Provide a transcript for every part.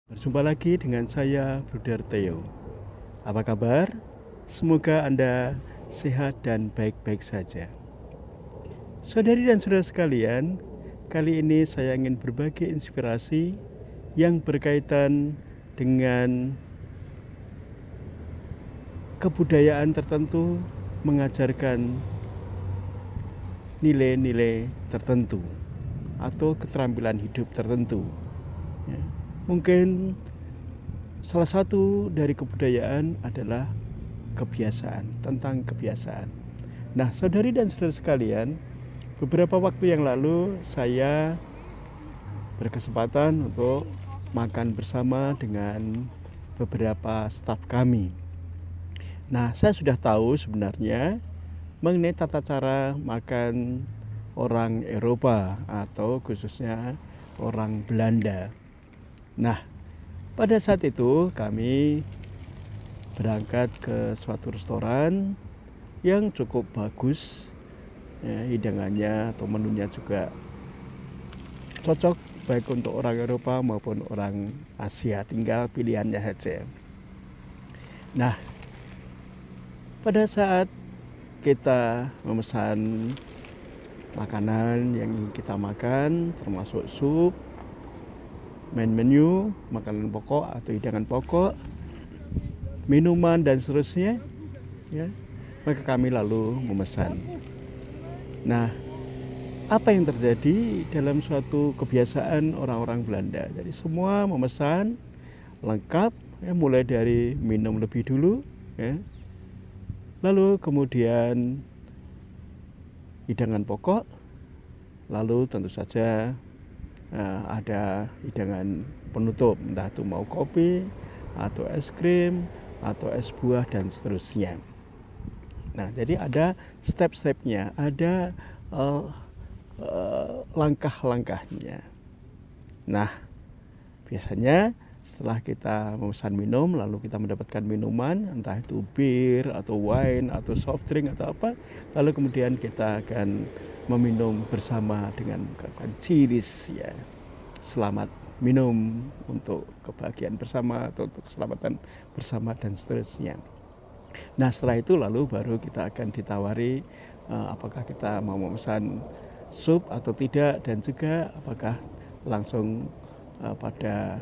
Berjumpa lagi dengan saya, Bruder Theo. Apa kabar? Semoga Anda sehat dan baik-baik saja. Saudari dan saudara sekalian, kali ini saya ingin berbagi inspirasi yang berkaitan dengan kebudayaan tertentu mengajarkan nilai-nilai tertentu atau keterampilan hidup tertentu. Ya. Mungkin salah satu dari kebudayaan adalah kebiasaan, tentang kebiasaan. Nah, saudari dan saudara sekalian, beberapa waktu yang lalu saya berkesempatan untuk makan bersama dengan beberapa staf kami. Nah, saya sudah tahu sebenarnya mengenai tata cara makan orang Eropa atau khususnya orang Belanda. Nah, pada saat itu kami berangkat ke suatu restoran yang cukup bagus, ya, hidangannya atau menunya juga cocok baik untuk orang Eropa maupun orang Asia, tinggal pilihannya saja. Nah, pada saat kita memesan makanan yang ingin kita makan, termasuk sup, main menu, makanan pokok atau hidangan pokok, minuman dan seterusnya, ya, maka kami lalu memesan. Nah, apa yang terjadi dalam suatu kebiasaan orang-orang Belanda? Jadi semua memesan lengkap, ya, mulai dari minum lebih dulu, ya, lalu kemudian hidangan pokok, lalu tentu saja ada hidangan penutup, entah itu mau kopi atau es krim atau es buah dan seterusnya. Nah, jadi ada step-stepnya, ada langkah-langkahnya. Nah, biasanya setelah kita memesan minum, lalu kita mendapatkan minuman, entah itu bir atau wine atau soft drink atau apa, lalu kemudian kita akan meminum bersama dengan kata cheers, ya, selamat minum untuk kebahagiaan bersama atau untuk keselamatan bersama dan seterusnya. Nah, setelah itu lalu baru kita akan ditawari apakah kita mau memesan sup atau tidak, dan juga apakah langsung pada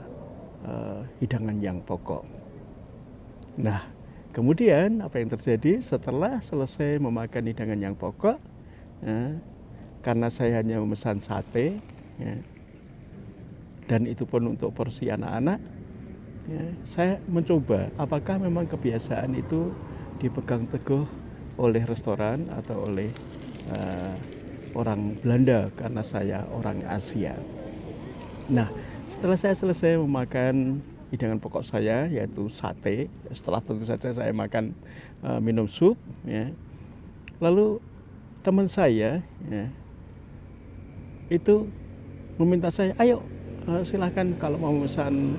hidangan yang pokok. Nah, kemudian apa yang terjadi setelah selesai memakan hidangan yang pokok, karena saya hanya memesan sate, ya, dan itu pun untuk porsi anak-anak, ya, saya mencoba apakah memang kebiasaan itu dipegang teguh oleh restoran atau oleh orang Belanda karena saya orang Asia. Nah, setelah saya selesai memakan hidangan pokok saya, yaitu sate, setelah tentu saja saya makan minum sup, ya, lalu teman saya, ya, itu meminta saya, ayo silahkan kalau mau pesan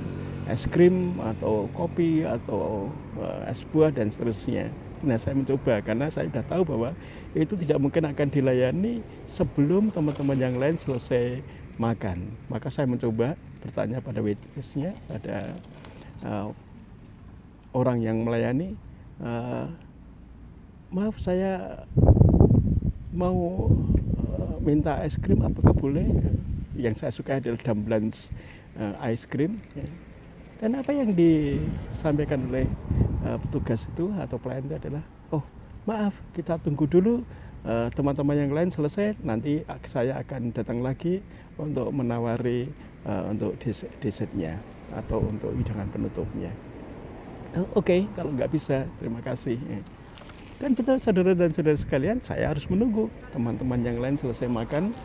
es krim atau kopi atau es buah dan seterusnya. Nah, saya mencoba karena saya sudah tahu bahwa itu tidak mungkin akan dilayani sebelum teman-teman yang lain selesai makan. Maka saya mencoba bertanya pada waitressnya, pada orang yang melayani, maaf saya mau minta es krim, apakah boleh? Yang saya suka adalah dumplings ice cream, ya. Dan apa yang disampaikan oleh petugas itu atau pelayan itu adalah, oh maaf kita tunggu dulu teman-teman yang lain selesai, nanti saya akan datang lagi untuk menawari untuk dessertnya atau untuk hidangan penutupnya. Oke, kalau nggak bisa terima kasih. Dan betul saudara dan saudara sekalian, saya harus menunggu teman-teman yang lain selesai makan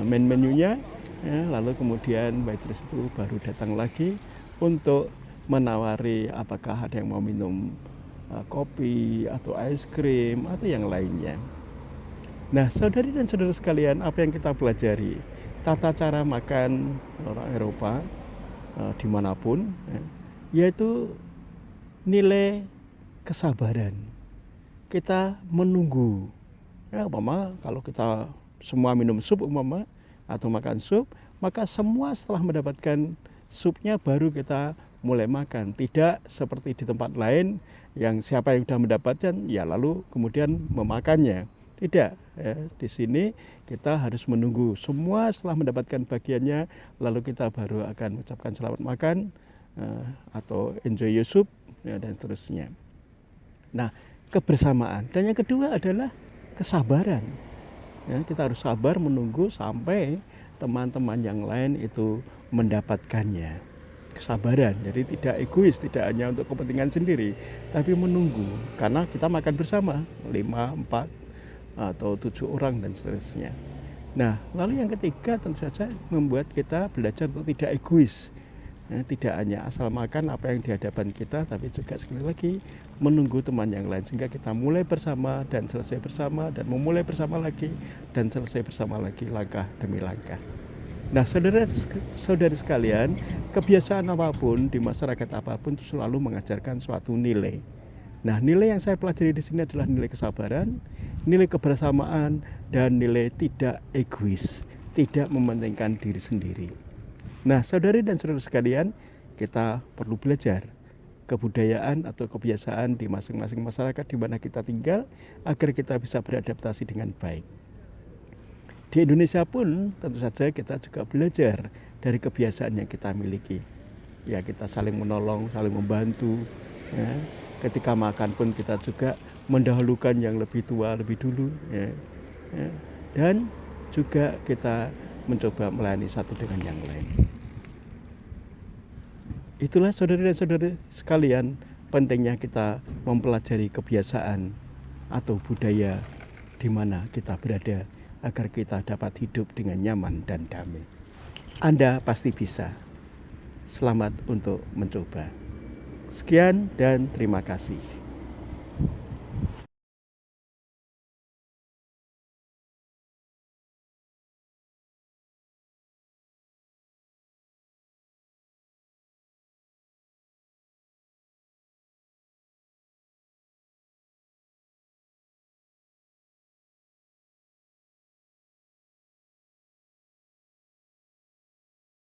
main menunya, ya, lalu kemudian waitress itu baru datang lagi untuk menawari apakah ada yang mau minum kopi atau es krim atau yang lainnya. Nah, saudari dan saudara sekalian, apa yang kita pelajari? Tata cara makan orang Eropa dimanapun, ya, yaitu nilai kesabaran. Kita menunggu, ya, umpama kalau kita semua minum sup umpama atau makan sup, maka semua setelah mendapatkan supnya baru kita mulai makan. Tidak seperti di tempat lain yang siapa yang sudah mendapatkan ya lalu kemudian memakannya. Tidak, ya. Di sini kita harus menunggu semua setelah mendapatkan bagiannya, lalu kita baru akan mengucapkan selamat makan atau enjoy your soup, ya, dan seterusnya. Nah, kebersamaan. Dan yang kedua adalah kesabaran. Ya, kita harus sabar menunggu sampai teman-teman yang lain itu mendapatkannya. Kesabaran, jadi tidak egois, tidak hanya untuk kepentingan sendiri, tapi menunggu, karena kita makan bersama 5, 4 atau 7 orang dan seterusnya. Nah, lalu yang ketiga tentu saja membuat kita belajar untuk tidak egois, ya, tidak hanya asal makan apa yang di hadapan kita, tapi juga sekali lagi menunggu teman yang lain, sehingga kita mulai bersama dan selesai bersama, dan memulai bersama lagi dan selesai bersama lagi, langkah demi langkah. Nah, saudara-saudari sekalian, kebiasaan apapun di masyarakat apapun itu selalu mengajarkan suatu nilai. Nah, nilai yang saya pelajari di sini adalah nilai kesabaran, nilai kebersamaan, dan nilai tidak egois, tidak mementingkan diri sendiri. Nah, saudari dan saudara sekalian, kita perlu belajar kebudayaan atau kebiasaan di masing-masing masyarakat di mana kita tinggal agar kita bisa beradaptasi dengan baik. Di Indonesia pun tentu saja kita juga belajar dari kebiasaan yang kita miliki. Ya, kita saling menolong, saling membantu. Ya. Ketika makan pun kita juga mendahulukan yang lebih tua lebih dulu. Ya. Ya. Dan juga kita mencoba melayani satu dengan yang lain. Itulah saudara dan saudari sekalian, pentingnya kita mempelajari kebiasaan atau budaya di mana kita berada, agar kita dapat hidup dengan nyaman dan damai. Anda pasti bisa. Selamat untuk mencoba. Sekian dan terima kasih.